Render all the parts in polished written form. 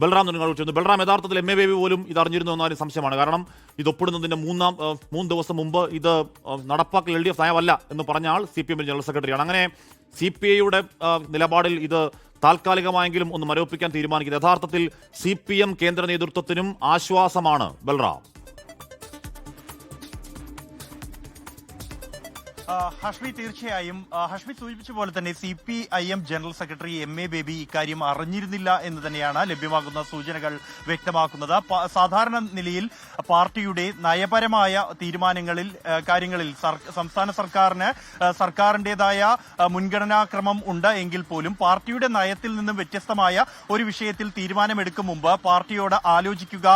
ബൽറാം നിങ്ങൾ വിളിച്ചിരുന്നു. ബൽറാം, യഥാർത്ഥത്തിൽ എം എ ബേബി പോലും ഇത് അറിഞ്ഞിരുന്നു എന്നാലും സംശയമാണ്. കാരണം ഇത് ഒപ്പിടുന്നതിന്റെ 3 ദിവസം മുമ്പ് ഇത് നടപ്പാക്കൽ LDF നയമല്ല എന്ന് പറഞ്ഞ ആൾ CPM ജനറൽ സെക്രട്ടറിയാണ്. അങ്ങനെ CPIയുടെ നിലപാടിൽ ഇത് താൽക്കാലികമായെങ്കിലും ഒന്ന് മരവിപ്പിക്കാൻ തീരുമാനിക്കുന്നത് യഥാർത്ഥത്തിൽ CPM കേന്ദ്ര നേതൃത്വത്തിനും ആശ്വാസമാണ്. ബൽറാം, ഹഷ്മി, തീർച്ചയായും ഹഷ്മി സൂചിപ്പിച്ച പോലെ തന്നെ CPIM general secretary MA baby ഇക്കാര്യം അറിഞ്ഞിരുന്നില്ല എന്ന് തന്നെയാണ് ലഭ്യമാകുന്ന സൂചനകൾ വ്യക്തമാക്കുന്നത്. സാധാരണ നിലയിൽ പാർട്ടിയുടെ നയപരമായ കാര്യങ്ങളിൽ സംസ്ഥാന സർക്കാരിന്റേതായ മുൻഗണനാക്രമം ഉണ്ട് എങ്കിൽ പോലും പാർട്ടിയുടെ നയത്തിൽ നിന്നും വ്യത്യസ്തമായ ഒരു വിഷയത്തിൽ തീരുമാനമെടുക്കും മുമ്പ് പാർട്ടിയോട് ആലോചിക്കുക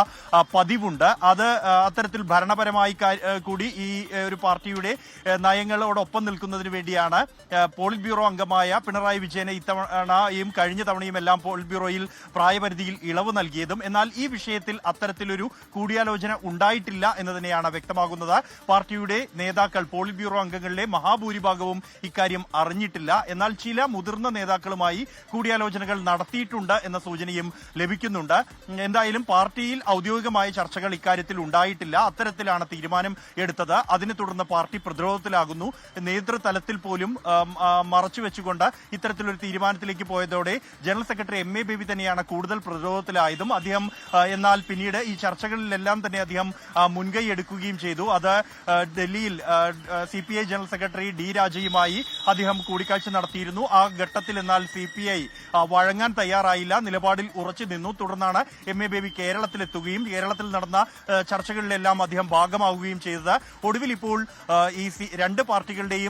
പതിവുണ്ട്. അത് അത്തരത്തിൽ ഭരണപരമായി കൂടി ഈ ഒരു പാർട്ടിയുടെ നയങ്ങൾ ോടൊപ്പം നിൽക്കുന്നതിന് വേണ്ടിയാണ് പോളിറ്റ് ബ്യൂറോ അംഗമായ പിണറായി വിജയന് ഇത്തവണയും കഴിഞ്ഞ തവണയും എല്ലാം പോളിറ്റ് ബ്യൂറോയിൽ പ്രായപരിധിയിൽ ഇളവ് നൽകിയതും. എന്നാൽ ഈ വിഷയത്തിൽ അത്തരത്തിലൊരു കൂടിയാലോചന ഉണ്ടായിട്ടില്ല എന്ന് തന്നെയാണ് വ്യക്തമാകുന്നത്. പാർട്ടിയുടെ നേതാക്കൾ, പോളിറ്റ് ബ്യൂറോ അംഗങ്ങളിലെ മഹാഭൂരിഭാഗവും ഇക്കാര്യം അറിഞ്ഞിട്ടില്ല. എന്നാൽ ചില മുതിർന്ന നേതാക്കളുമായി കൂടിയാലോചനകൾ നടത്തിയിട്ടുണ്ട് എന്ന സൂചനയും ലഭിക്കുന്നുണ്ട്. എന്തായാലും പാർട്ടിയിൽ ഔദ്യോഗികമായ ചർച്ചകൾ ഇക്കാര്യത്തിൽ ഉണ്ടായിട്ടില്ല. അത്തരത്തിലാണ് തീരുമാനം എടുത്തത്. അതിനെ തുടർന്ന് പാർട്ടി പ്രതിരോധത്തിലാകുന്നു. നേതൃതലത്തിൽ പോലും മറച്ചു വെച്ചുകൊണ്ട് ഇത്തരത്തിലൊരു തീരുമാനത്തിലേക്ക് പോയതോടെ ജനറൽ സെക്രട്ടറി MA ബേബി തന്നെയാണ് കൂടുതൽ പ്രതിരോധത്തിലായതും. അദ്ദേഹം എന്നാൽ പിന്നീട് ഈ ചർച്ചകളിലെല്ലാം തന്നെ അദ്ദേഹം മുൻകൈ എടുക്കുകയും ചെയ്തു. അത് ഡൽഹിയിൽ CPI ജനറൽ സെക്രട്ടറി D രാജയുമായി അദ്ദേഹം കൂടിക്കാഴ്ച നടത്തിയിരുന്നു. ആ ഘട്ടത്തിൽ എന്നാൽ CPI വഴങ്ങാൻ തയ്യാറായില്ല, നിലപാടിൽ ഉറച്ചു നിന്നു. തുടർന്നാണ് MA ബേബി കേരളത്തിലെത്തുകയും കേരളത്തിൽ നടന്ന ചർച്ചകളിലെല്ലാം അദ്ദേഹം ഭാഗമാവുകയും ചെയ്തത്. ഒടുവിൽ ഇപ്പോൾ ഈ രണ്ട് പാർട്ടികളുടെയും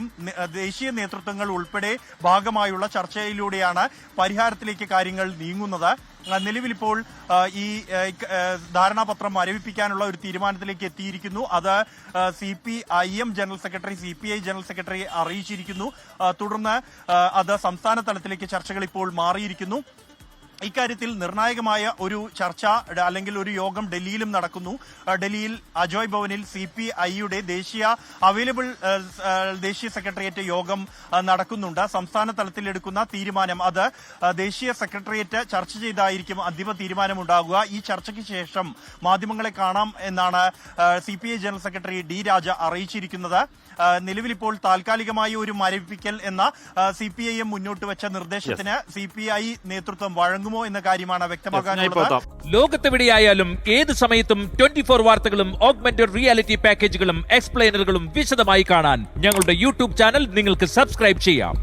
ദേശീയ നേതൃത്വങ്ങൾ ഉൾപ്പെടെ ഭാഗമായുള്ള ചർച്ചയിലൂടെയാണ് പരിഹാരത്തിലേക്ക് കാര്യങ്ങൾ നീങ്ങുന്നത്. നിലവിലിപ്പോൾ ഈ ധാരണാപത്രം മരവിപ്പിക്കാനുള്ള ഒരു തീരുമാനത്തിലേക്ക് എത്തിയിരിക്കുന്നു. അത് CPIM general secretary CPI general secretary അറിയിച്ചിരിക്കുന്നു. തുടർന്ന് അത് സംസ്ഥാന തലത്തിലേക്ക് ചർച്ചകൾ ഇപ്പോൾ മാറിയിരിക്കുന്നു. ഇക്കാര്യത്തിൽ നിർണായകമായ ഒരു ചർച്ച അല്ലെങ്കിൽ ഒരു യോഗം ഡൽഹിയിലും നടക്കുന്നു. ഡൽഹിയിൽ അജോയ് ഭവനിൽ CPIയുടെ ദേശീയ സെക്രട്ടേറിയറ്റ് യോഗം നടക്കുന്നുണ്ട്. സംസ്ഥാന തലത്തിലെടുക്കുന്ന തീരുമാനം അത് ദേശീയ സെക്രട്ടേറിയറ്റ് ചർച്ച ചെയ്തായിരിക്കും അന്തിമ തീരുമാനമുണ്ടാകുക. ഈ ചർച്ചയ്ക്ക് ശേഷം മാധ്യമങ്ങളെ കാണാം എന്നാണ് CPI ജനറൽ സെക്രട്ടറി D രാജ അറിയിച്ചിരിക്കുന്നത്. നിലവിലിപ്പോൾ താൽക്കാലികമായി ഒരു മരവിപ്പിക്കൽ എന്ന CPIM മുന്നോട്ട് വെച്ച നിർദ്ദേശത്തിന് CPI നേതൃത്വം വഴങ്ങുമോ എന്ന കാര്യമാണ് വ്യക്തമാകാനുള്ളത്. ലോകത്തെവിടെയായാലും ഏത് സമയത്തും 24 വാർത്തകളും ഓഗ്മെന്റഡ് റിയാലിറ്റി പാക്കേജുകളും എക്സ്പ്ലെയിനറുകളും വിശദമായി കാണാൻ ഞങ്ങളുടെ YouTube ചാനൽ നിങ്ങൾക്ക് സബ്സ്ക്രൈബ് ചെയ്യാം.